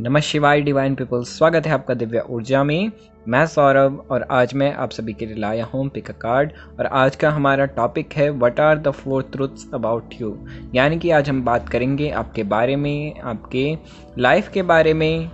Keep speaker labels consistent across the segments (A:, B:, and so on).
A: नमः शिवाय divine people, स्वागत है आपका दिव्य ऊर्जा में। मैं सौरभ और आज मैं आप सभी के लिए लाया हूँ पिक अ कार्ड। और आज का हमारा टॉपिक है what are the 4 truths about you. यानी कि आज हम बात करेंगे आपके बारे में, आपके लाइफ के बारे में,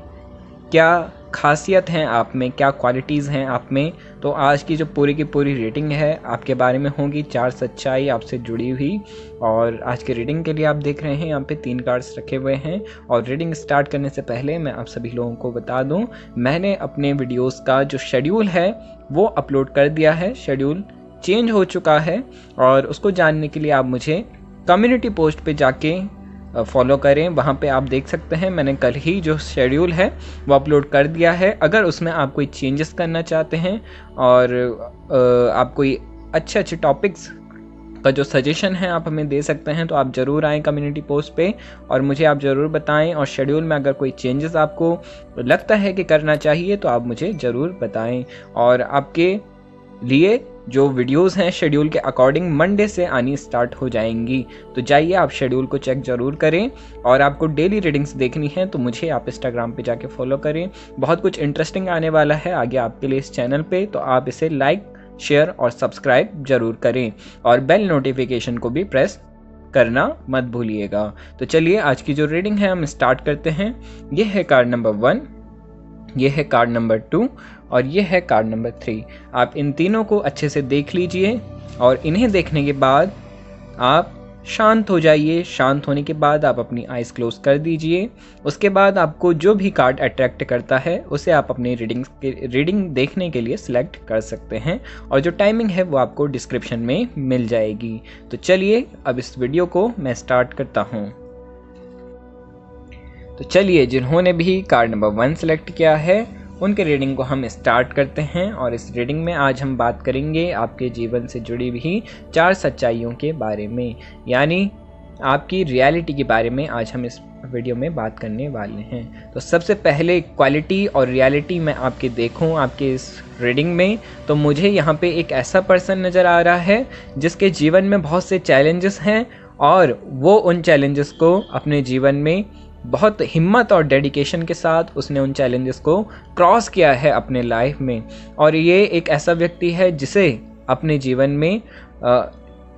A: क्या खासियत हैं आप में, क्या क्वालिटीज़ हैं आप में। तो आज की जो पूरी की पूरी रीडिंग है आपके बारे में होगी, 4 सच्चाई आपसे जुड़ी हुई। और आज की रीडिंग के लिए आप देख रहे हैं यहाँ पे 3 कार्ड्स रखे हुए हैं। और रीडिंग स्टार्ट करने से पहले मैं आप सभी लोगों को बता दूं, मैंने अपने वीडियोस का जो शेड्यूल है वो अपलोड कर दिया है। शेड्यूल चेंज हो चुका है और उसको जानने के लिए आप मुझे कम्युनिटी पोस्ट पे जाके फॉलो करें। वहाँ पे आप देख सकते हैं मैंने कल ही जो शेड्यूल है वो अपलोड कर दिया है। अगर उसमें आप कोई चेंजेस करना चाहते हैं और आप कोई अच्छे टॉपिक्स का जो सजेशन है आप हमें दे सकते हैं, तो आप ज़रूर आएँ कम्युनिटी पोस्ट पे और मुझे आप ज़रूर बताएं। और शेड्यूल में अगर कोई चेंजेस आपको लगता है कि करना चाहिए तो आप मुझे ज़रूर बताएं। और आपके लिए जो वीडियोस हैं शेड्यूल के अकॉर्डिंग मंडे से आनी स्टार्ट हो जाएंगी। तो जाइए आप शेड्यूल को चेक ज़रूर करें। और आपको डेली रीडिंग्स देखनी है तो मुझे आप इंस्टाग्राम पे जाके फॉलो करें। बहुत कुछ इंटरेस्टिंग आने वाला है आगे आपके लिए इस चैनल पे, तो आप इसे लाइक, शेयर और सब्सक्राइब जरूर करें और बेल नोटिफिकेशन को भी प्रेस करना मत भूलिएगा। तो चलिए आज की जो रीडिंग है हम स्टार्ट करते हैं। ये है कार्ड नंबर 1, ये है कार्ड नंबर 2 और ये है कार्ड नंबर 3। आप इन तीनों को अच्छे से देख लीजिए और इन्हें देखने के बाद आप शांत हो जाइए। शांत होने के बाद आप अपनी आइज़ क्लोज कर दीजिए। उसके बाद आपको जो भी कार्ड अट्रैक्ट करता है उसे आप अपनी रीडिंग देखने के लिए सिलेक्ट कर सकते हैं और जो टाइमिंग है वो आपको डिस्क्रिप्शन में मिल जाएगी। तो चलिए अब इस वीडियो को मैं स्टार्ट करता हूँ। तो चलिए जिन्होंने भी कार्ड नंबर 1 सेलेक्ट किया है उनके रीडिंग को हम स्टार्ट करते हैं। और इस रीडिंग में आज हम बात करेंगे आपके जीवन से जुड़ी हुई 4 सच्चाइयों के बारे में, यानी आपकी रियलिटी के बारे में आज हम इस वीडियो में बात करने वाले हैं। तो सबसे पहले क्वालिटी और रियलिटी मैं आपके देखूं आपके इस रीडिंग में, तो मुझे यहाँ पे एक ऐसा पर्सन नज़र आ रहा है जिसके जीवन में बहुत से चैलेंजेस हैं और वो उन चैलेंजेस को अपने जीवन में बहुत हिम्मत और डेडिकेशन के साथ उसने उन चैलेंजेस को क्रॉस किया है अपने लाइफ में। और ये एक ऐसा व्यक्ति है जिसे अपने जीवन में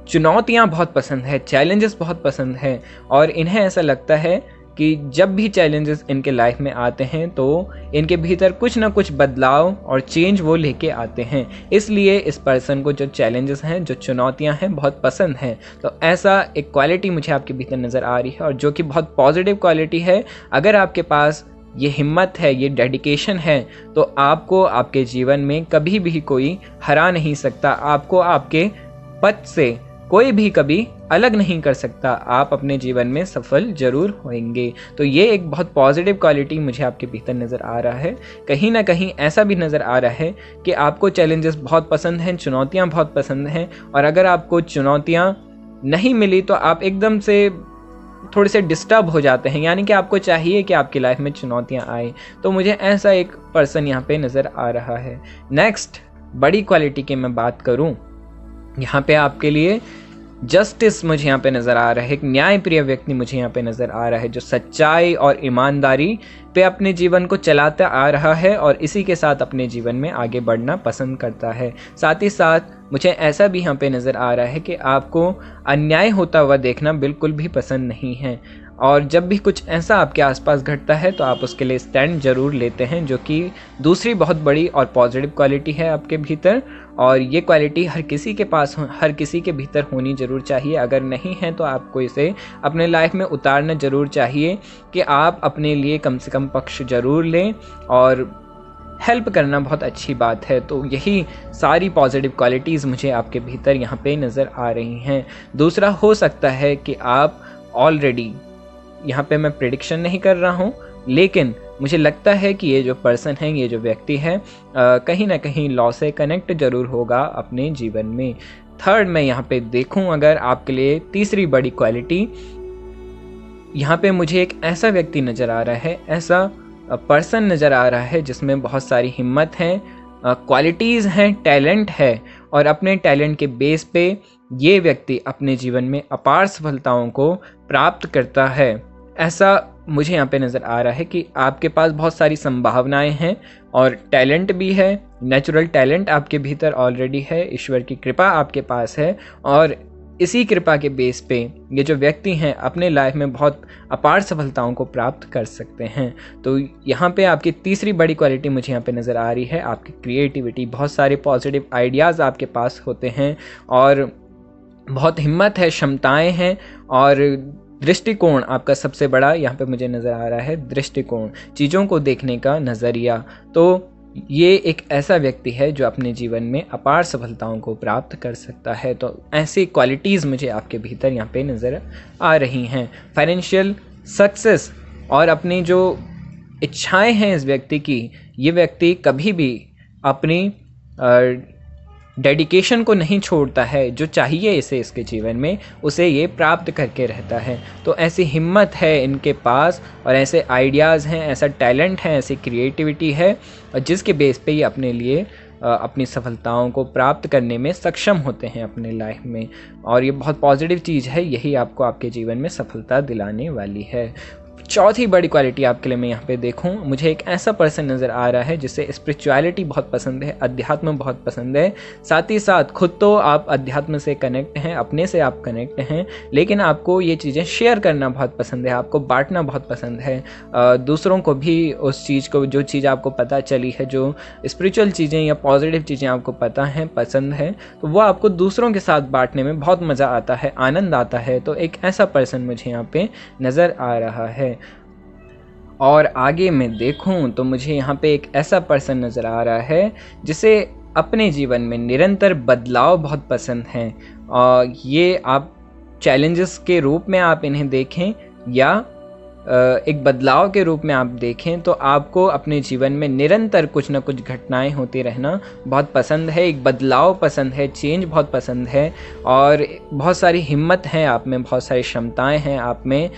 A: चुनौतियाँ बहुत पसंद है, चैलेंजेस बहुत पसंद है। और इन्हें ऐसा लगता है कि जब भी चैलेंजेस इनके लाइफ में आते हैं तो इनके भीतर कुछ ना कुछ बदलाव और चेंज वो लेके आते हैं। इसलिए इस पर्सन को जो चैलेंजेस हैं, जो चुनौतियां हैं, बहुत पसंद हैं। तो ऐसा एक क्वालिटी मुझे आपके भीतर नज़र आ रही है और जो कि बहुत पॉजिटिव क्वालिटी है। अगर आपके पास ये हिम्मत है, ये डेडिकेशन है, तो आपको आपके जीवन में कभी भी कोई हरा नहीं सकता। आपको आपके पथ से कोई भी कभी अलग नहीं कर सकता। आप अपने जीवन में सफल जरूर होंगे। तो ये एक बहुत पॉजिटिव क्वालिटी मुझे आपके भीतर नज़र आ रहा है। कहीं ना कहीं ऐसा भी नज़र आ रहा है कि आपको चैलेंजेस बहुत पसंद हैं, चुनौतियां बहुत पसंद हैं। और अगर आपको चुनौतियां नहीं मिली तो आप एकदम से थोड़े से डिस्टर्ब हो जाते हैं, यानी कि आपको चाहिए कि आपकी लाइफ में चुनौतियाँ आए। तो मुझे ऐसा एक पर्सन यहाँ पे नज़र आ रहा है। नेक्स्ट बड़ी क्वालिटी की मैं बात करूँ, यहाँ पे आपके लिए जस्टिस मुझे यहाँ पे नज़र आ रहा है। एक न्यायप्रिय व्यक्ति मुझे यहाँ पे नज़र आ रहा है जो सच्चाई और ईमानदारी पे अपने जीवन को चलाता आ रहा है और इसी के साथ अपने जीवन में आगे बढ़ना पसंद करता है। साथ ही साथ मुझे ऐसा भी यहाँ पे नज़र आ रहा है कि आपको अन्याय होता हुआ देखना बिल्कुल भी पसंद नहीं है। और जब भी कुछ ऐसा आपके आसपास घटता है तो आप उसके लिए स्टैंड जरूर लेते हैं, जो कि दूसरी बहुत बड़ी और पॉजिटिव क्वालिटी है आपके भीतर। और ये क्वालिटी हर किसी के पास, हर किसी के भीतर होनी ज़रूर चाहिए। अगर नहीं है तो आपको इसे अपने लाइफ में उतारना ज़रूर चाहिए कि आप अपने लिए कम से कम पक्ष ज़रूर लें और हेल्प करना बहुत अच्छी बात है। तो यही सारी पॉजिटिव क्वालिटीज़ मुझे आपके भीतर यहाँ पे नज़र आ रही हैं। दूसरा हो सकता है कि आप ऑलरेडी, यहाँ पे मैं प्रेडिक्शन नहीं कर रहा हूँ, लेकिन मुझे लगता है कि ये जो पर्सन है, ये जो व्यक्ति है, कहीं ना कहीं लॉ से कनेक्ट जरूर होगा अपने जीवन में। थर्ड मैं यहाँ पे देखूँ अगर आपके लिए तीसरी बड़ी क्वालिटी, यहाँ पे मुझे एक ऐसा व्यक्ति नज़र आ रहा है, ऐसा पर्सन नज़र आ रहा है जिसमें बहुत सारी हिम्मत है, क्वालिटीज़ हैं, टैलेंट है और अपने टैलेंट के बेस पे ये व्यक्ति अपने जीवन में अपार सफलताओं को प्राप्त करता है। ऐसा मुझे यहाँ पे नज़र आ रहा है कि आपके पास बहुत सारी संभावनाएं हैं और टैलेंट भी है, नेचुरल टैलेंट आपके भीतर ऑलरेडी है, ईश्वर की कृपा आपके पास है और इसी कृपा के बेस पे ये जो व्यक्ति हैं अपने लाइफ में बहुत अपार सफलताओं को प्राप्त कर सकते हैं। तो यहाँ पे आपकी तीसरी बड़ी क्वालिटी मुझे यहाँ पे नज़र आ रही है, आपकी क्रिएटिविटी। बहुत सारे पॉजिटिव आइडियाज़ आपके पास होते हैं और बहुत हिम्मत है, क्षमताएं हैं और दृष्टिकोण आपका सबसे बड़ा यहाँ पे मुझे नज़र आ रहा है, दृष्टिकोण, चीज़ों को देखने का नज़रिया। तो ये एक ऐसा व्यक्ति है जो अपने जीवन में अपार सफलताओं को प्राप्त कर सकता है। तो ऐसी क्वालिटीज़ मुझे आपके भीतर यहाँ पे नज़र आ रही हैं। फाइनेंशियल सक्सेस और अपनी जो इच्छाएं हैं इस व्यक्ति की, ये व्यक्ति कभी भी अपनी डेडिकेशन को नहीं छोड़ता है, जो चाहिए इसे इसके जीवन में उसे ये प्राप्त करके रहता है। तो ऐसी हिम्मत है इनके पास और ऐसे आइडियाज़ हैं, ऐसा टैलेंट है, ऐसी क्रिएटिविटी है जिसके बेस पे ये अपने लिए अपनी सफलताओं को प्राप्त करने में सक्षम होते हैं अपने लाइफ में। और ये बहुत पॉजिटिव चीज़ है, यही आपको आपके जीवन में सफलता दिलाने वाली है। चौथी बड़ी क्वालिटी आपके लिए मैं यहाँ पे देखूँ, मुझे एक ऐसा पर्सन नज़र आ रहा है जिसे स्पिरिचुअलिटी बहुत पसंद है, अध्यात्म बहुत पसंद है। साथ ही साथ खुद तो आप अध्यात्म से कनेक्ट हैं, अपने से आप कनेक्ट हैं, लेकिन आपको ये चीज़ें शेयर करना बहुत पसंद है, आपको बांटना बहुत पसंद है, दूसरों को भी उस चीज़ को, जो चीज़ आपको पता चली है, जो स्पिरिचुअल चीज़ें या पॉजिटिव चीज़ें आपको पता हैं, पसंद है, तो वो आपको दूसरों के साथ बांटने में बहुत मज़ा आता है, आनंद आता है। तो एक ऐसा पर्सन मुझे यहाँ पे नज़र आ रहा है। और आगे मैं देखूं तो मुझे यहाँ पे एक ऐसा पर्सन नज़र आ रहा है जिसे अपने जीवन में निरंतर बदलाव बहुत पसंद हैं। और ये आप चैलेंजेस के रूप में आप इन्हें देखें या एक बदलाव के रूप में आप देखें, तो आपको अपने जीवन में निरंतर कुछ ना कुछ घटनाएं होती रहना बहुत पसंद है, एक बदलाव पसंद है, चेंज बहुत पसंद है और बहुत सारी हिम्मत है आप में, बहुत सारी क्षमताएं हैं आप में।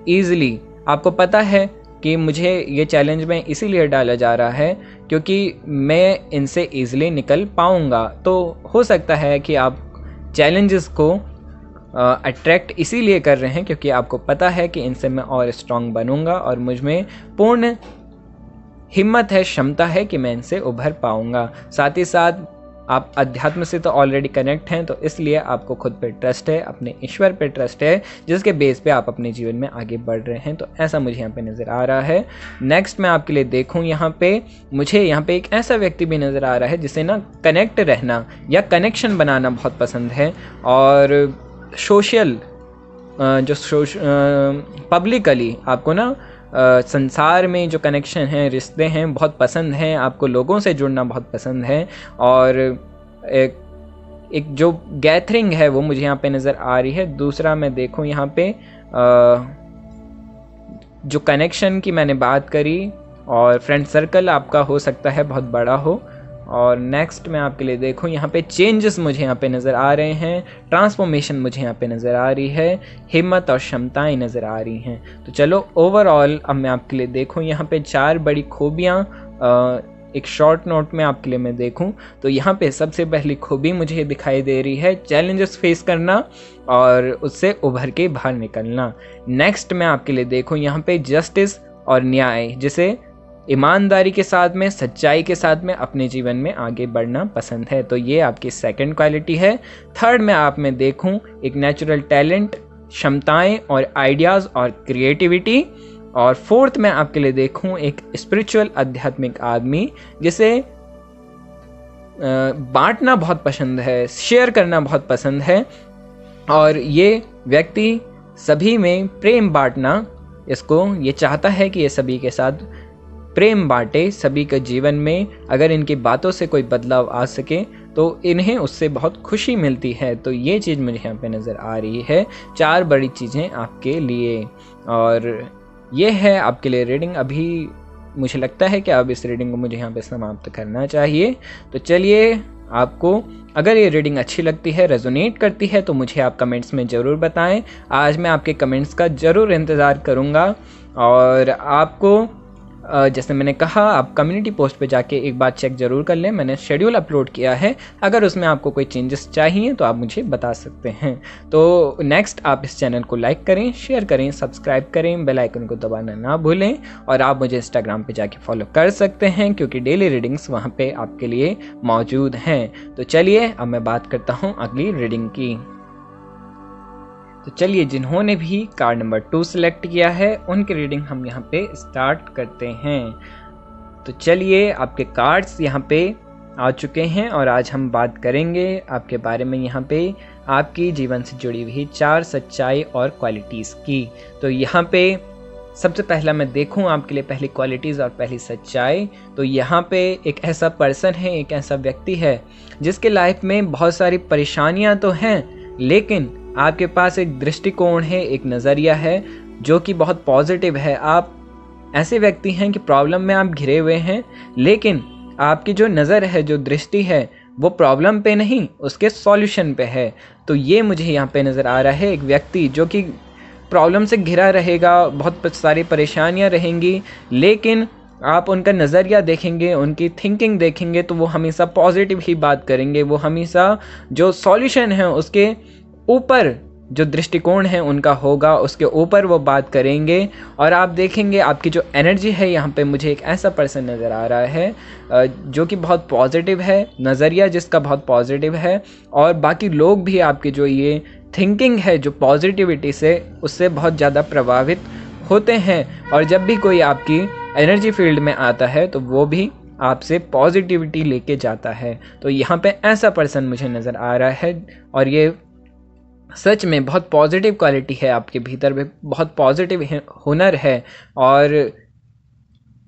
A: ईज़िली आपको पता है कि मुझे ये चैलेंज में इसीलिए डाला जा रहा है क्योंकि मैं इनसे ईज़िली निकल पाऊँगा। तो हो सकता है कि आप चैलेंजेस को अट्रैक्ट इसीलिए कर रहे हैं क्योंकि आपको पता है कि इनसे मैं और स्ट्रांग बनूंगा और मुझ में पूर्ण हिम्मत है, क्षमता है कि मैं इनसे उभर पाऊंगा। साथ ही साथ आप अध्यात्म से तो ऑलरेडी कनेक्ट हैं, तो इसलिए आपको खुद पे ट्रस्ट है, अपने ईश्वर पे ट्रस्ट है, जिसके बेस पे आप अपने जीवन में आगे बढ़ रहे हैं। तो ऐसा मुझे यहाँ पे नज़र आ रहा है। नेक्स्ट मैं आपके लिए देखूँ यहाँ पे, मुझे यहाँ पे एक ऐसा व्यक्ति भी नज़र आ रहा है जिसे ना कनेक्ट रहना या कनेक्शन बनाना बहुत पसंद है और सोशल पब्लिकली आपको ना संसार में जो कनेक्शन हैं, रिश्ते हैं, बहुत पसंद हैं, आपको लोगों से जुड़ना बहुत पसंद है और एक जो गैदरिंग है वो मुझे यहाँ पे नज़र आ रही है। दूसरा मैं देखूँ यहाँ पे जो कनेक्शन की मैंने बात करी और फ्रेंड सर्कल आपका हो सकता है बहुत बड़ा हो। और नेक्स्ट मैं आपके लिए देखूँ यहाँ पे चेंजेस मुझे यहाँ पे नज़र आ रहे हैं, ट्रांसफॉर्मेशन मुझे यहाँ पे नज़र आ रही है, हिम्मत और क्षमताएं नज़र आ रही हैं। तो चलो ओवरऑल अब मैं आपके लिए देखूँ यहाँ पे 4 बड़ी खूबियाँ एक शॉर्ट नोट में आपके लिए मैं देखूँ तो यहाँ पे सबसे पहली खूबी मुझे दिखाई दे रही है चैलेंजेस फेस करना और उससे उभर के बाहर निकलना। नेक्स्ट मैं आपके लिए देखूँ यहाँ पे जस्टिस और न्याय, जिसे ईमानदारी के साथ में, सच्चाई के साथ में अपने जीवन में आगे बढ़ना पसंद है। तो ये आपकी सेकंड क्वालिटी है। थर्ड में आप में देखूं एक नेचुरल टैलेंट, क्षमताएं और आइडियाज़ और क्रिएटिविटी। और फोर्थ में आपके लिए देखूं एक स्पिरिचुअल आध्यात्मिक आदमी जिसे बांटना बहुत पसंद है, शेयर करना बहुत पसंद है और ये व्यक्ति सभी में प्रेम बांटना, इसको ये चाहता है कि ये सभी के साथ प्रेम बांटे, सभी के जीवन में अगर इनकी बातों से कोई बदलाव आ सके तो इन्हें उससे बहुत खुशी मिलती है। तो ये चीज़ मुझे यहाँ पे नज़र आ रही है, 4 बड़ी चीज़ें आपके लिए। और ये है आपके लिए रीडिंग। अभी मुझे लगता है कि अब इस रीडिंग को मुझे यहाँ पे समाप्त करना चाहिए। तो चलिए, आपको अगर ये रीडिंग अच्छी लगती है, रेजोनेट करती है, तो मुझे आप कमेंट्स में ज़रूर बताएं। आज मैं आपके कमेंट्स का ज़रूर इंतज़ार करूँगा और आपको जैसे मैंने कहा, आप कम्युनिटी पोस्ट पे जाके एक बार चेक ज़रूर कर लें, मैंने शेड्यूल अपलोड किया है। अगर उसमें आपको कोई चेंजेस चाहिए तो आप मुझे बता सकते हैं। तो नेक्स्ट, आप इस चैनल को लाइक करें, शेयर करें, सब्सक्राइब करें, बेल आइकन को दबाना ना भूलें। और आप मुझे इंस्टाग्राम पे जाके फॉलो कर सकते हैं क्योंकि डेली रीडिंग्स वहाँ पे आपके लिए मौजूद हैं। तो चलिए अब मैं बात करता हूँ अगली रीडिंग की। तो चलिए, जिन्होंने भी कार्ड नंबर 2 सिलेक्ट किया है उनकी रीडिंग हम यहाँ पे स्टार्ट करते हैं। तो चलिए, आपके कार्ड्स यहाँ पे आ चुके हैं और आज हम बात करेंगे आपके बारे में, यहाँ पे आपकी जीवन से जुड़ी हुई 4 सच्चाई और क्वालिटीज़ की। तो यहाँ पे सबसे पहला मैं देखूं आपके लिए पहली क्वालिटीज़ और पहली सच्चाई। तो यहाँ पे एक ऐसा पर्सन है, एक ऐसा व्यक्ति है जिसके लाइफ में बहुत सारी परेशानियाँ तो हैं, लेकिन आपके पास एक दृष्टिकोण है, एक नज़रिया है जो कि बहुत पॉजिटिव है। आप ऐसे व्यक्ति हैं कि प्रॉब्लम में आप घिरे हुए हैं, लेकिन आपकी जो नज़र है, जो दृष्टि है, वो प्रॉब्लम पे नहीं, उसके सॉल्यूशन पे है। तो ये मुझे यहाँ पे नज़र आ रहा है, एक व्यक्ति जो कि प्रॉब्लम से घिरा रहेगा, बहुत सारी परेशानियाँ रहेंगी, लेकिन आप उनका नज़रिया देखेंगे, उनकी थिंकिंग देखेंगे तो वो हमेशा पॉजिटिव ही बात करेंगे। वो हमेशा जो सॉल्यूशन है उसके ऊपर जो दृष्टिकोण है उनका होगा, उसके ऊपर वो बात करेंगे। और आप देखेंगे आपकी जो एनर्जी है, यहाँ पे मुझे एक ऐसा पर्सन नज़र आ रहा है जो कि बहुत पॉजिटिव है, नज़रिया जिसका बहुत पॉजिटिव है, और बाकी लोग भी आपकी जो ये थिंकिंग है, जो पॉजिटिविटी से, उससे बहुत ज़्यादा प्रभावित होते हैं। और जब भी कोई आपकी एनर्जी फील्ड में आता है तो वो भी आपसे पॉजिटिविटी लेके जाता है। तो यहाँ पे ऐसा पर्सन मुझे नज़र आ रहा है और ये सच में बहुत पॉजिटिव क्वालिटी है आपके भीतर में, बहुत पॉजिटिव हुनर है। और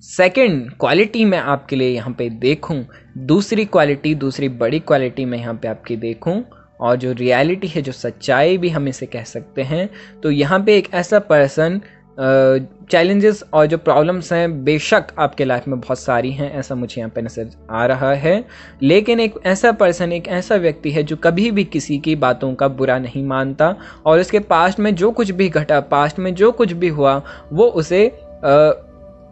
A: सेकंड क्वालिटी मैं आपके लिए यहाँ पे देखूँ, दूसरी क्वालिटी, दूसरी बड़ी क्वालिटी मैं यहाँ पे आपकी देखूँ, और जो रियलिटी है, जो सच्चाई भी हम इसे कह सकते हैं। तो यहाँ पे एक ऐसा पर्सन, चैलेंजेस और जो प्रॉब्लम्स हैं बेशक आपके लाइफ में बहुत सारी हैं, ऐसा मुझे यहाँ पे नजर आ रहा है, लेकिन एक ऐसा पर्सन, एक ऐसा व्यक्ति है जो कभी भी किसी की बातों का बुरा नहीं मानता, और उसके पास्ट में जो कुछ भी घटा, पास्ट में जो कुछ भी हुआ, वो उसे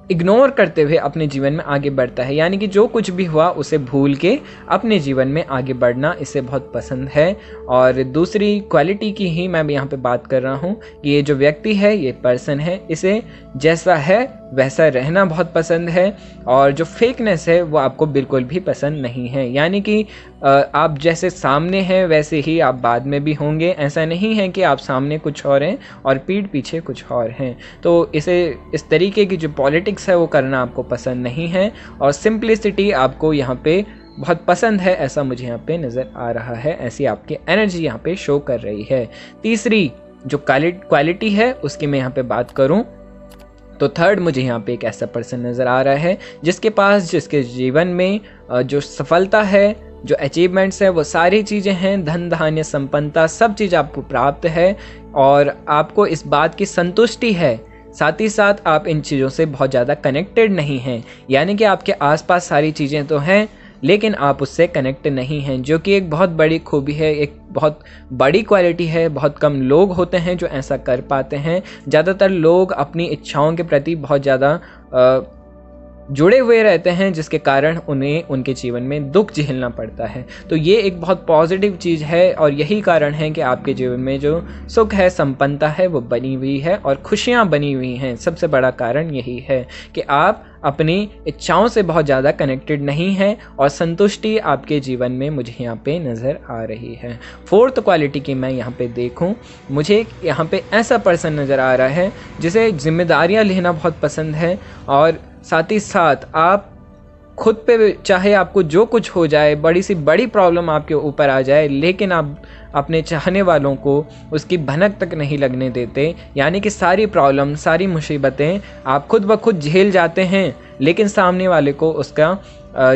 A: इग्नोर करते हुए अपने जीवन में आगे बढ़ता है। यानी कि जो कुछ भी हुआ उसे भूल के अपने जीवन में आगे बढ़ना इसे बहुत पसंद है। और दूसरी क्वालिटी की ही मैं यहाँ पे बात कर रहा हूँ कि ये जो व्यक्ति है, ये पर्सन है, इसे जैसा है वैसा रहना बहुत पसंद है, और जो फेकनेस है वो आपको बिल्कुल भी पसंद नहीं है। यानी कि आप जैसे सामने हैं वैसे ही आप बाद में भी होंगे। ऐसा नहीं है कि आप सामने कुछ और हैं और पीठ पीछे कुछ और हैं। तो इसे, इस तरीके की जो पॉलिटिक्स है वो करना आपको पसंद नहीं है, और सिंप्लिसिटी आपको यहाँ पे बहुत पसंद है, ऐसा मुझे यहाँ पे नज़र आ रहा है। ऐसी आपकी एनर्जी यहाँ पे शो कर रही है। तीसरी जो क्वालिटी है उसकी मैं यहाँ पे बात करूँ तो थर्ड, मुझे यहाँ पे एक ऐसा पर्सन नज़र आ रहा है जिसके पास, जिसके जीवन में जो सफलता है, जो अचीवमेंट्स है, वो सारी चीज़ें हैं, धन धान्य संपन्नता सब चीज़ आपको प्राप्त है, और आपको इस बात की संतुष्टि है। साथ ही साथ आप इन चीज़ों से बहुत ज़्यादा कनेक्टेड नहीं हैं, यानी कि आपके आसपास सारी चीज़ें तो हैं लेकिन आप उससे कनेक्ट नहीं हैं, जो कि एक बहुत बड़ी खूबी है, एक बहुत बड़ी क्वालिटी है। बहुत कम लोग होते हैं जो ऐसा कर पाते हैं। ज़्यादातर लोग अपनी इच्छाओं के प्रति बहुत ज़्यादा जुड़े हुए रहते हैं, जिसके कारण उन्हें उनके जीवन में दुख झेलना पड़ता है। तो ये एक बहुत पॉजिटिव चीज़ है, और यही कारण है कि आपके जीवन में जो सुख है, संपन्नता है, वो बनी हुई है और खुशियाँ बनी हुई हैं। सबसे बड़ा कारण यही है कि आप अपनी इच्छाओं से बहुत ज़्यादा कनेक्टेड नहीं हैं, और संतुष्टि आपके जीवन में मुझे यहाँ पे नज़र आ रही है। फोर्थ क्वालिटी की मैं यहाँ पे देखूँ, मुझे यहाँ पे ऐसा पर्सन नज़र आ रहा है जिसे जिम्मेदारियाँ लेना बहुत पसंद है, और साथ ही साथ आप खुद पे, चाहे आपको जो कुछ हो जाए, बड़ी सी बड़ी प्रॉब्लम आपके ऊपर आ जाए, लेकिन आप अपने चाहने वालों को उसकी भनक तक नहीं लगने देते। यानी कि सारी प्रॉब्लम, सारी मुसीबतें आप खुद ब खुद झेल जाते हैं, लेकिन सामने वाले को उसका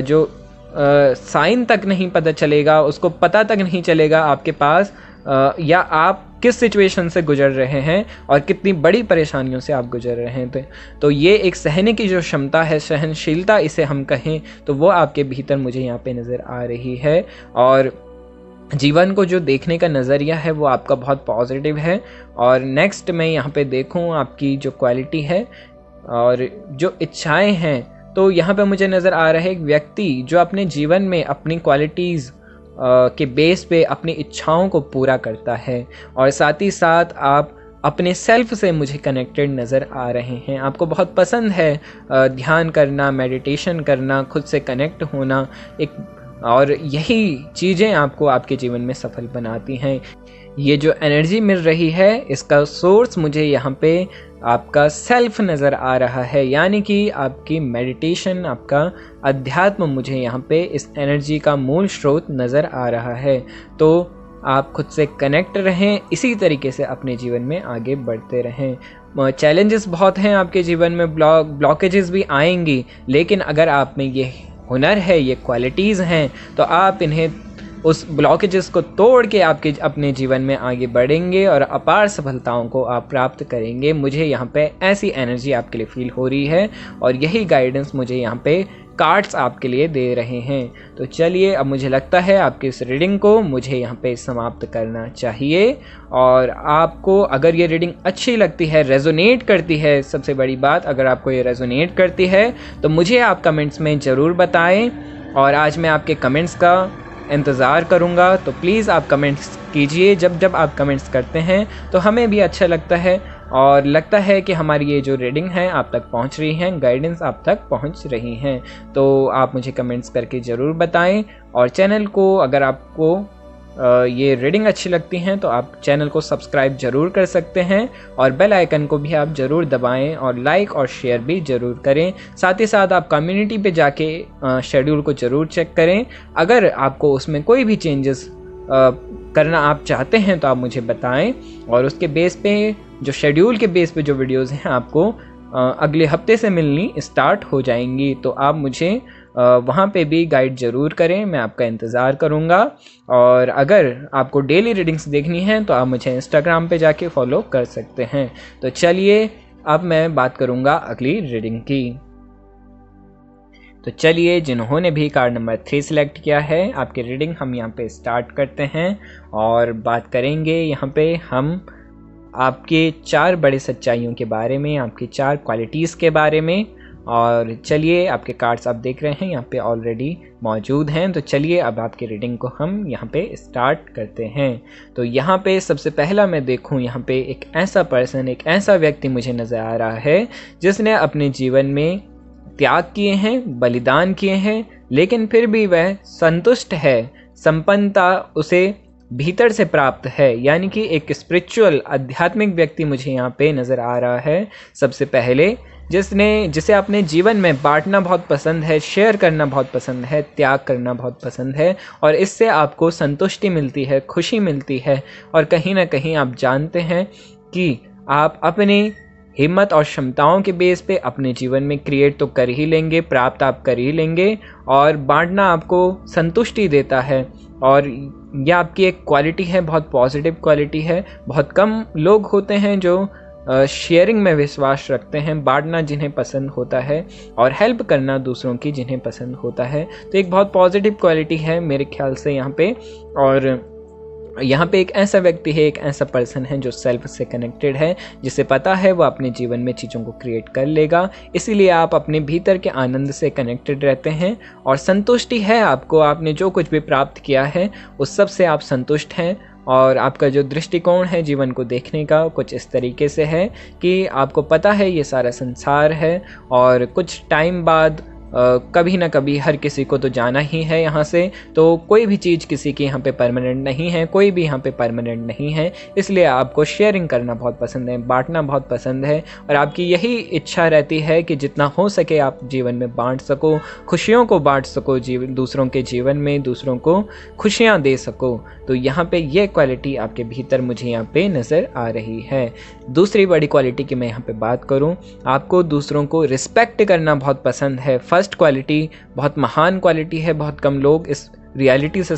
A: जो साइन तक नहीं पता चलेगा, उसको पता तक नहीं चलेगा आपके पास या आप किस सिचुएशन से गुजर रहे हैं और कितनी बड़ी परेशानियों से आप गुजर रहे हैं। तो ये एक सहने की जो क्षमता है, सहनशीलता इसे हम कहें, तो वो आपके भीतर मुझे यहाँ पे नज़र आ रही है। और जीवन को जो देखने का नज़रिया है वो आपका बहुत पॉजिटिव है। और नेक्स्ट मैं यहाँ पे देखूँ आपकी जो क्वालिटी है, और जो इच्छाएं हैं, तो यहाँ पे मुझे नज़र आ रहा है एक व्यक्ति जो अपने जीवन में अपनी क्वालिटीज़ के बेस पे अपनी इच्छाओं को पूरा करता है, और साथ ही साथ आप अपने सेल्फ से मुझे कनेक्टेड नज़र आ रहे हैं। आपको बहुत पसंद है ध्यान करना, मेडिटेशन करना, खुद से कनेक्ट होना, और यही चीज़ें आपको आपके जीवन में सफल बनाती हैं। ये जो एनर्जी मिल रही है, इसका सोर्स मुझे यहाँ पे आपका सेल्फ नज़र आ रहा है, यानी कि आपकी मेडिटेशन, आपका अध्यात्म मुझे यहाँ पे इस एनर्जी का मूल स्रोत नज़र आ रहा है। तो आप खुद से कनेक्ट रहें, इसी तरीके से अपने जीवन में आगे बढ़ते रहें। चैलेंजेस बहुत हैं आपके जीवन में, ब्लॉकेजेस भी आएंगी, लेकिन अगर आप में ये हुनर है, ये क्वालिटीज़ हैं, तो आप इन्हें, उस ब्लॉकेजेस को तोड़ के आपके अपने जीवन में आगे बढ़ेंगे और अपार सफलताओं को आप प्राप्त करेंगे। मुझे यहाँ पे ऐसी एनर्जी आपके लिए फील हो रही है, और यही गाइडेंस मुझे यहाँ पे कार्ड्स आपके लिए दे रहे हैं। तो चलिए, अब मुझे लगता है आपकी इस रीडिंग को मुझे यहाँ पे समाप्त करना चाहिए। और आपको अगर ये रीडिंग अच्छी लगती है, रेजोनेट करती है, सबसे बड़ी बात, अगर आपको ये रेजोनेट करती है तो मुझे आप कमेंट्स में ज़रूर बताएं, और आज मैं आपके कमेंट्स का इंतज़ार करूँगा। तो प्लीज़ आप कमेंट्स कीजिए। जब आप कमेंट्स करते हैं तो हमें भी अच्छा लगता है, और लगता है कि हमारी ये जो रीडिंग है आप तक पहुंच रही हैं, गाइडेंस आप तक पहुंच रही हैं। तो आप मुझे कमेंट्स करके ज़रूर बताएं, और चैनल को, अगर आपको ये रीडिंग अच्छी लगती हैं तो आप चैनल को सब्सक्राइब ज़रूर कर सकते हैं, और बेल आइकन को भी आप ज़रूर दबाएं, और लाइक और शेयर भी ज़रूर करें। साथ ही साथ आप कम्युनिटी पे जाके शेड्यूल को ज़रूर चेक करें। अगर आपको उसमें कोई भी चेंजेस करना आप चाहते हैं तो आप मुझे बताएं, और उसके बेस पे, जो शेड्यूल के बेस पे जो वीडियोस हैं, आपको अगले हफ्ते से मिलनी स्टार्ट हो जाएंगी। तो आप मुझे वहाँ पे भी गाइड ज़रूर करें, मैं आपका इंतज़ार करूँगा। और अगर आपको डेली रीडिंग्स देखनी है तो आप मुझे इंस्टाग्राम पे जाके फॉलो कर सकते हैं। तो चलिए, अब मैं बात करूँगा अगली रीडिंग की। तो चलिए, जिन्होंने भी कार्ड नंबर 3 सिलेक्ट किया है, आपकी रीडिंग हम यहाँ पे स्टार्ट करते हैं, और बात करेंगे यहाँ पे हम आपके 4 बड़े सच्चाइयों के बारे में, आपकी 4 क्वालिटीज़ के बारे में। और चलिए, आपके कार्ड्स आप देख रहे हैं यहाँ पे ऑलरेडी मौजूद हैं। तो चलिए, अब आपकी रीडिंग को हम यहाँ पे स्टार्ट करते हैं। तो यहाँ पे सबसे पहला मैं देखूँ, यहाँ पे एक ऐसा पर्सन, एक ऐसा व्यक्ति मुझे नज़र आ रहा है जिसने अपने जीवन में त्याग किए हैं, बलिदान किए हैं, लेकिन फिर भी वह संतुष्ट है। संपन्नता उसे भीतर से प्राप्त है, यानी कि एक स्पिरिचुअल, आध्यात्मिक व्यक्ति मुझे यहाँ पे नज़र आ रहा है। सबसे पहले जिसे अपने जीवन में बांटना बहुत पसंद है, शेयर करना बहुत पसंद है, त्याग करना बहुत पसंद है, और इससे आपको संतुष्टि मिलती है, खुशी मिलती है, और कहीं ना कहीं आप जानते हैं कि आप अपनी हिम्मत और क्षमताओं के बेस पे अपने जीवन में क्रिएट तो कर ही लेंगे, प्राप्त आप कर ही लेंगे, और बांटना आपको संतुष्टि देता है। और यह आपकी एक क्वालिटी है, बहुत पॉजिटिव क्वालिटी है। बहुत कम लोग होते हैं जो शेयरिंग में विश्वास रखते हैं, बांटना जिन्हें पसंद होता है, और हेल्प करना दूसरों की जिन्हें पसंद होता है। तो एक बहुत पॉजिटिव क्वालिटी है मेरे ख्याल से यहाँ पे। और यहाँ पे एक ऐसा व्यक्ति है, एक ऐसा पर्सन है जो सेल्फ से कनेक्टेड है, जिसे पता है वो अपने जीवन में चीज़ों को क्रिएट कर लेगा। इसीलिए आप अपने भीतर के आनंद से कनेक्टेड रहते हैं, और संतुष्टि है आपको। आपने जो कुछ भी प्राप्त किया है उस सब से आप संतुष्ट हैं, और आपका जो दृष्टिकोण है जीवन को देखने का कुछ इस तरीके से है कि आपको पता है ये सारा संसार है, और कुछ टाइम बाद कभी ना कभी हर किसी को तो जाना ही है यहाँ से। तो कोई भी चीज़ किसी की यहाँ पे परमानेंट नहीं है, कोई भी यहाँ पे परमानेंट नहीं है। इसलिए आपको शेयरिंग करना बहुत पसंद है, बांटना बहुत पसंद है, और आपकी यही इच्छा रहती है कि जितना हो सके आप जीवन में बांट सको, खुशियों को बांट सको, दूसरों के जीवन में दूसरों को खुशियाँ दे सको। तो यहाँ पे ये क्वालिटी आपके भीतर मुझे यहाँ पे नज़र आ रही है। दूसरी बड़ी क्वालिटी की मैं यहाँ पे बात करूँ, आपको दूसरों को रिस्पेक्ट करना बहुत पसंद है। फर्स्ट क्वालिटी बहुत महान क्वालिटी है। बहुत कम लोग इस रियलिटी से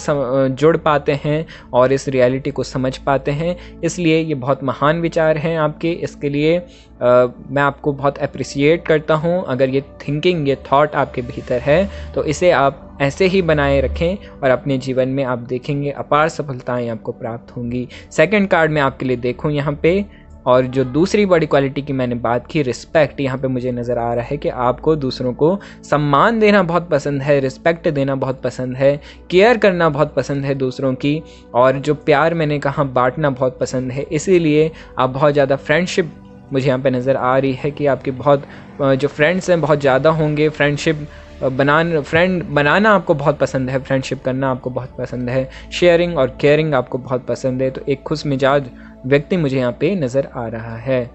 A: जुड़ पाते हैं और इस रियलिटी को समझ पाते हैं, इसलिए ये बहुत महान विचार हैं आपके। इसके लिए मैं आपको बहुत अप्रिसिएट करता हूँ। अगर ये थिंकिंग, ये थॉट आपके भीतर है तो इसे आप ऐसे ही बनाए रखें, और अपने जीवन में आप देखेंगे अपार सफलताएं आपको प्राप्त होंगी। सेकंड कार्ड मैं आपके लिए देखूँ यहाँ पे, और जो दूसरी बड़ी क्वालिटी की मैंने बात की रिस्पेक्ट, यहाँ पे मुझे नज़र आ रहा है कि आपको दूसरों को सम्मान देना बहुत पसंद है, रिस्पेक्ट देना बहुत पसंद है, केयर करना बहुत पसंद है दूसरों की, और जो प्यार मैंने कहा बांटना बहुत पसंद है। इसीलिए आप बहुत ज़्यादा फ्रेंडशिप मुझे यहाँ पे नज़र आ रही है कि आपके बहुत जो फ्रेंड्स हैं बहुत ज़्यादा होंगे। फ्रेंड बनाना आपको बहुत पसंद है, फ्रेंडशिप करना आपको बहुत पसंद है, शेयरिंग और केयरिंग आपको बहुत पसंद है। तो एक खुश मिजाज व्यक्ति मुझे यहाँ पे नज़र आ रहा है।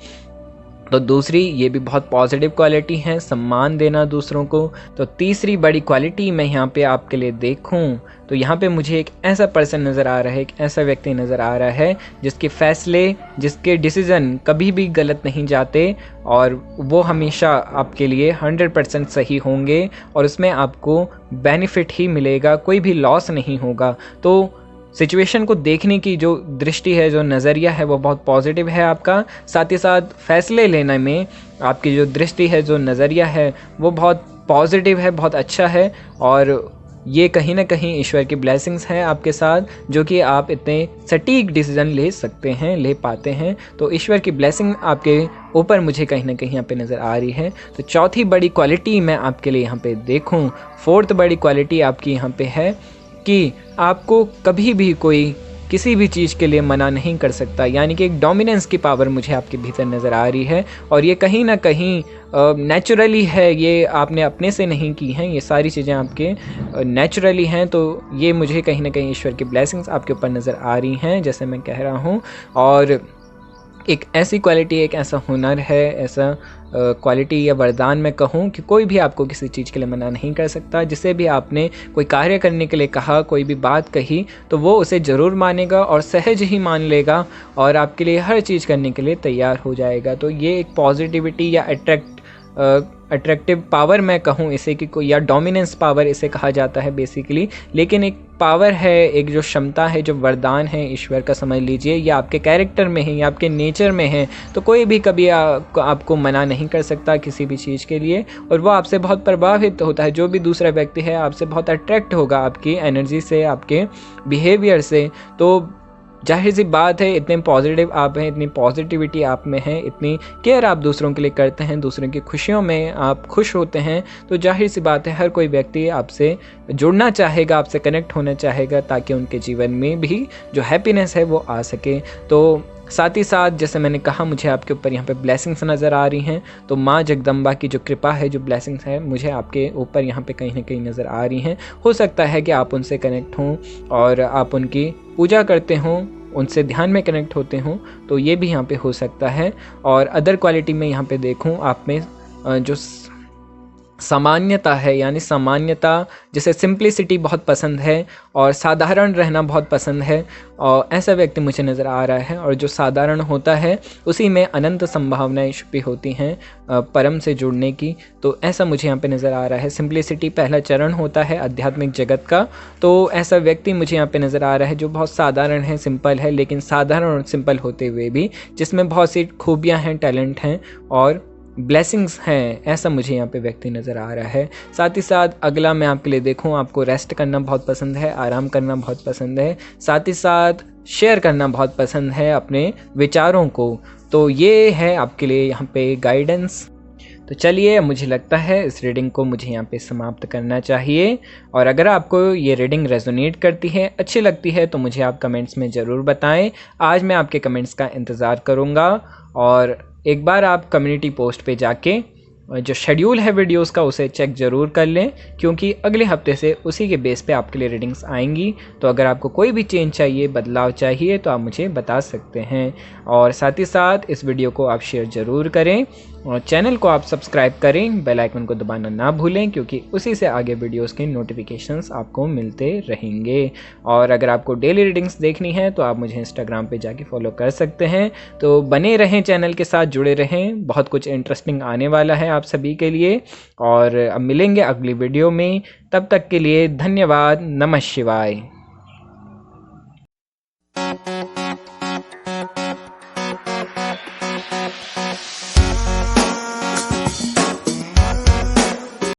A: तो दूसरी ये भी बहुत पॉजिटिव क्वालिटी है, सम्मान देना दूसरों को। तो तीसरी बड़ी क्वालिटी मैं यहाँ पे आपके लिए देखूँ तो यहाँ पे मुझे एक ऐसा पर्सन नज़र आ रहा है, एक ऐसा व्यक्ति नज़र आ रहा है जिसके फैसले, जिसके डिसीज़न कभी भी गलत नहीं जाते और वो हमेशा आपके लिए 100% सही होंगे और उसमें आपको बेनिफिट ही मिलेगा, कोई भी लॉस नहीं होगा। तो सिचुएशन को देखने की जो दृष्टि है, जो नज़रिया है, वो बहुत पॉजिटिव है आपका। साथ ही साथ फैसले लेने में आपकी जो दृष्टि है, जो नज़रिया है, वो बहुत पॉजिटिव है, बहुत अच्छा है। और ये कहीं ना कहीं ईश्वर की ब्लेसिंग्स हैं आपके साथ, जो कि आप इतने सटीक डिसीजन ले सकते हैं, ले पाते हैं। तो ईश्वर की ब्लेसिंग आपके ऊपर मुझे कहीं ना कहीं यहाँ पे नज़र आ रही है। तो चौथी बड़ी क्वालिटी मैं आपके लिए यहाँ पे देखूँ, फोर्थ बड़ी क्वालिटी आपकी यहाँ पे है कि आपको कभी भी कोई किसी भी चीज़ के लिए मना नहीं कर सकता, यानी कि एक डोमिनेंस की पावर मुझे आपके भीतर नज़र आ रही है। और ये कहीं ना कहीं नेचुरली है, ये आपने अपने से नहीं की हैं, ये सारी चीज़ें आपके नेचुरली हैं। तो ये मुझे कहीं ना कहीं ईश्वर की ब्लेसिंग्स आपके ऊपर नज़र आ रही हैं, जैसे मैं कह रहा हूँ। और एक ऐसी क्वालिटी, एक ऐसा हुनर है, ऐसा क्वालिटी या वरदान मैं कहूँ कि कोई भी आपको किसी चीज़ के लिए मना नहीं कर सकता। जिसे भी आपने कोई कार्य करने के लिए कहा, कोई भी बात कही, तो वो उसे ज़रूर मानेगा और सहज ही मान लेगा और आपके लिए हर चीज़ करने के लिए तैयार हो जाएगा। तो ये एक पॉजिटिविटी या अट्रैक्टिव पावर मैं कहूँ इसे कि कोई, या डोमिनेंस पावर इसे कहा जाता है बेसिकली। लेकिन एक पावर है, एक जो क्षमता है, जो वरदान है ईश्वर का, समझ लीजिए, या आपके कैरेक्टर में है या आपके नेचर में है। तो कोई भी कभी आपको मना नहीं कर सकता किसी भी चीज़ के लिए, और वो आपसे बहुत प्रभावित होता है। जो भी दूसरा व्यक्ति है आपसे बहुत अट्रैक्ट होगा आपकी एनर्जी से, आपके बिहेवियर से। तो जाहिर सी बात है, इतने पॉजिटिव आप हैं, इतनी पॉजिटिविटी आप में है, इतनी केयर आप दूसरों के लिए करते हैं, दूसरों की खुशियों में आप खुश होते हैं। तो जाहिर सी बात है, हर कोई व्यक्ति आपसे जुड़ना चाहेगा, आपसे कनेक्ट होना चाहेगा, ताकि उनके जीवन में भी जो हैप्पीनेस है वो आ सके। तो साथ ही साथ जैसे मैंने कहा, मुझे आपके ऊपर यहाँ पे ब्लेसिंग्स नज़र आ रही हैं। तो माँ जगदम्बा की जो कृपा है, जो ब्लेसिंग्स है, मुझे आपके ऊपर यहाँ पे कहीं ना कहीं नज़र आ रही हैं। हो सकता है कि आप उनसे कनेक्ट हों और आप उनकी पूजा करते हों, उनसे ध्यान में कनेक्ट होते हों, तो ये भी यहाँ पे हो सकता है। और अदर क्वालिटी में यहाँ पे देखूँ, आप में जो सामान्यता है, यानी सामान्यता, जैसे सिंप्लिसिटी बहुत पसंद है और साधारण रहना बहुत पसंद है, और ऐसा व्यक्ति मुझे नज़र आ रहा है। और जो साधारण होता है उसी में अनंत संभावनाएं छुपी होती हैं परम से जुड़ने की। तो ऐसा मुझे यहाँ पे नज़र आ रहा है। सिंप्लिसिटी पहला चरण होता है आध्यात्मिक जगत का। तो ऐसा व्यक्ति मुझे यहाँ पे नज़र आ रहा है जो बहुत साधारण है, सिंपल है, लेकिन साधारण और सिंपल होते हुए भी जिसमें बहुत सी खूबियाँ हैं, टैलेंट हैं और ब्लेसिंग्स हैं, ऐसा मुझे यहाँ पे व्यक्ति नज़र आ रहा है। साथ ही साथ अगला मैं आपके लिए देखूँ, आपको रेस्ट करना बहुत पसंद है, आराम करना बहुत पसंद है, साथ ही साथ शेयर करना बहुत पसंद है अपने विचारों को। तो ये है आपके लिए यहाँ पे गाइडेंस। तो चलिए, मुझे लगता है इस रीडिंग को मुझे यहाँ पे समाप्त करना चाहिए। और अगर आपको ये रीडिंग रेजोनेट करती है, अच्छी लगती है, तो मुझे आप कमेंट्स में ज़रूर बताएं। आज मैं आपके कमेंट्स का इंतज़ार करूँगा। और एक बार आप कम्युनिटी पोस्ट पे जाके जो शेड्यूल है वीडियोस का उसे चेक ज़रूर कर लें, क्योंकि अगले हफ्ते से उसी के बेस पे आपके लिए रीडिंग्स आएंगी। तो अगर आपको कोई भी चेंज चाहिए, बदलाव चाहिए, तो आप मुझे बता सकते हैं। और साथ ही साथ इस वीडियो को आप शेयर ज़रूर करें और चैनल को आप सब्सक्राइब करें, बेल आइकन को दबाना ना भूलें, क्योंकि उसी से आगे वीडियोस के नोटिफिकेशंस आपको मिलते रहेंगे। और अगर आपको डेली रीडिंग्स देखनी है तो आप मुझे इंस्टाग्राम पे जाके फॉलो कर सकते हैं। तो बने रहें, चैनल के साथ जुड़े रहें, बहुत कुछ इंटरेस्टिंग आने वाला है आप सभी के लिए। और अब मिलेंगे अगली वीडियो में, तब तक के लिए धन्यवाद। नमः शिवाय।